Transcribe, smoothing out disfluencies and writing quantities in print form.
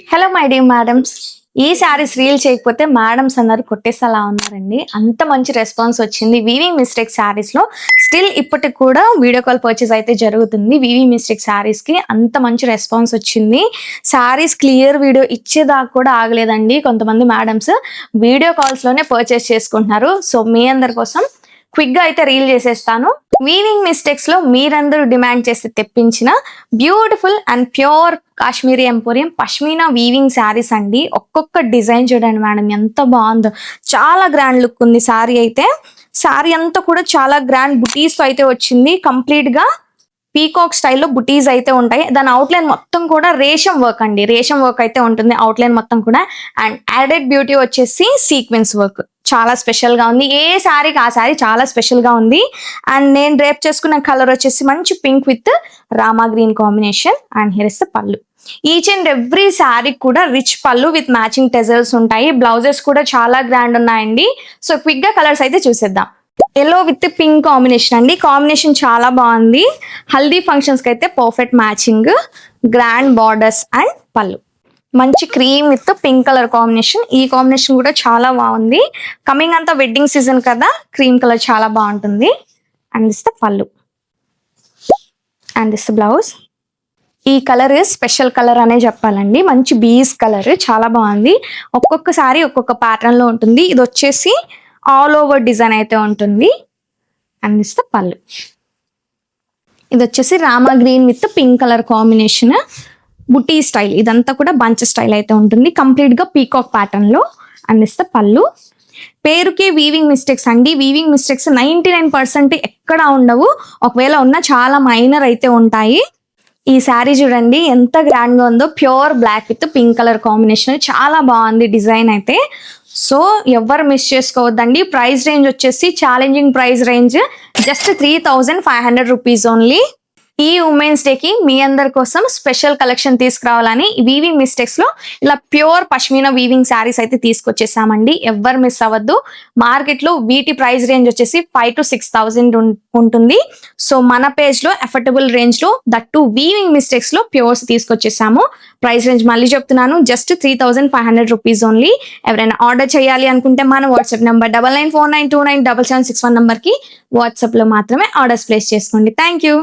Hello my dear madams. ఈ saris reel చేయకపోతే madams అందరు కొట్టేసేలా ఉన్నారండి. అంత మంచి రెస్పాన్స్ వచ్చింది వీవింగ్ మిస్టేక్ శారీస్ లో. స్టిల్ ఇప్పటికి కూడా వీడియో కాల్ పర్చేస్ అయితే జరుగుతుంది. వీవింగ్ మిస్టేక్ శారీస్ కి అంత మంచి రెస్పాన్స్ వచ్చింది. శారీస్ క్లియర్ వీడియో ఇచ్చేదాకా కూడా ఆగలేదండి. కొంతమంది మేడమ్స్ వీడియో కాల్స్ లోనే పర్చేస్ చేసుకుంటున్నారు. సో మీ అందరి కోసం క్విక్ గా అయితే రీల్ చేసేస్తాను. వీవింగ్ మిస్టేక్స్ లో మీరందరూ డిమాండ్ చేసి తెప్పించిన beautiful and pure Kashmiri emporium pashmina weaving saris అండి. ఒక్కొక్క డిజైన్ చూడండి మేడం, ఎంత బాగుందో. చాలా గ్రాండ్ లుక్ ఉంది శారీ అయితే. శారీ అంతా కూడా చాలా గ్రాండ్ బుటీస్ తో అయితే వచ్చింది. కంప్లీట్ గా పీకాక్ స్టైల్లో బుటీస్ అయితే ఉంటాయి. దాని అవుట్లైన్ మొత్తం కూడా రేషం వర్క్ అండి. రేషం వర్క్ అయితే ఉంటుంది అవుట్లైన్ మొత్తం కూడా. అండ్ యాడెడ్ బ్యూటీ వచ్చేసి సీక్వెన్స్ వర్క్. చాలా స్పెషల్ గా ఉంది. ఏ శారీకి ఆ శారీ చాలా స్పెషల్ గా ఉంది. అండ్ నేను డ్రేప్ చేసుకున్న కలర్ వచ్చేసి మంచి pink with Rama green combination. And here is the పళ్ళు. ఈచ్ అండ్ ఎవ్రీ శారీ కూడా రిచ్ పళ్ళు విత్ మ్యాచింగ్ టెజల్స్ ఉంటాయి. బ్లౌజెస్ కూడా చాలా గ్రాండ్ ఉన్నాయండి. సో క్విక్ గా కలర్స్ అయితే చూసేద్దాం. ఎల్లో విత్ పింక్ కాంబినేషన్ అండి. కాంబినేషన్ చాలా బాగుంది. హల్దీ ఫంక్షన్స్ కి అయితే perfect matching. Grand borders and పళ్ళు. మంచి cream with pink colour combination. ఈ కాంబినేషన్ కూడా చాలా బాగుంది. కమింగ్ అంతా వెడ్డింగ్ సీజన్ కదా, క్రీమ్ కలర్ చాలా బాగుంటుంది. అండ్ దిస్ ద పళ్ళు అండ్ దిస్ బ్లౌజ్. ఈ కలర్ స్పెషల్ కలర్ అనే చెప్పాలండి. మంచి బీస్ కలర్ చాలా బాగుంది. ఒక్కొక్క సారీ ఒక్కొక్క ప్యాటర్న్ లో ఉంటుంది. ఇది వచ్చేసి ఆల్ ఓవర్ డిజైన్ అయితే ఉంటుంది. అండ్ దిస్ ద పళ్ళు. ఇది వచ్చేసి Rama green with pink colour combination. Buti style, ఇదంతా కూడా బంచ్ స్టైల్ అయితే ఉంటుంది. కంప్లీట్ గా పీకాక్ ప్యాటర్న్ లో. అండ్ దిస్ ద పళ్ళు. పేరుకే వీవింగ్ మిస్టేక్స్ అండి. వీవింగ్ మిస్టేక్స్ 99% ఎక్కడ ఉండవు. ఒకవేళ ఉన్నా చాలా మైనర్ అయితే ఉంటాయి. ఈ శారీ చూడండి ఎంత గ్రాండ్ గా ఉందో. Pure black with pink colour combination. చాలా బాగుంది డిజైన్ అయితే. సో ఎవరు మిస్ చేసుకోవద్దండి. ప్రైస్ రేంజ్ వచ్చేసి challenging price range just 3500 rupees only. ఈ ఉమెన్స్ డే కి మీ అందరి కోసం స్పెషల్ కలెక్షన్ తీసుకురావాలని వీవింగ్ మిస్టేక్స్ లో ఇలా ప్యూర్ పష్మీనా వీవింగ్ శారీస్ అయితే తీసుకొచ్చేసామండి. ఎవ్వరు మిస్ అవ్వద్దు. మార్కెట్ లో వీటి ప్రైస్ రేంజ్ వచ్చేసి 5,000 to 6,000 ఉంటుంది. సో మన పేజ్ లో అఫోర్డబుల్ రేంజ్ లో దట్టు వీవింగ్ మిస్టేక్స్ లో ప్యూర్స్ తీసుకొచ్చేసాము. ప్రైస్ రేంజ్ మళ్ళీ చెప్తున్నాను, జస్ట్ 3500 రూపీస్ ఓన్లీ. ఎవరైనా ఆర్డర్ చేయాలి అనుకుంటే మన వాట్సాప్ నెంబర్ 9949297761 నెంబర్ కి వాట్సాప్ లో మాత్రమే ఆర్డర్స్ ప్లేస్ చేసుకోండి. Thank you.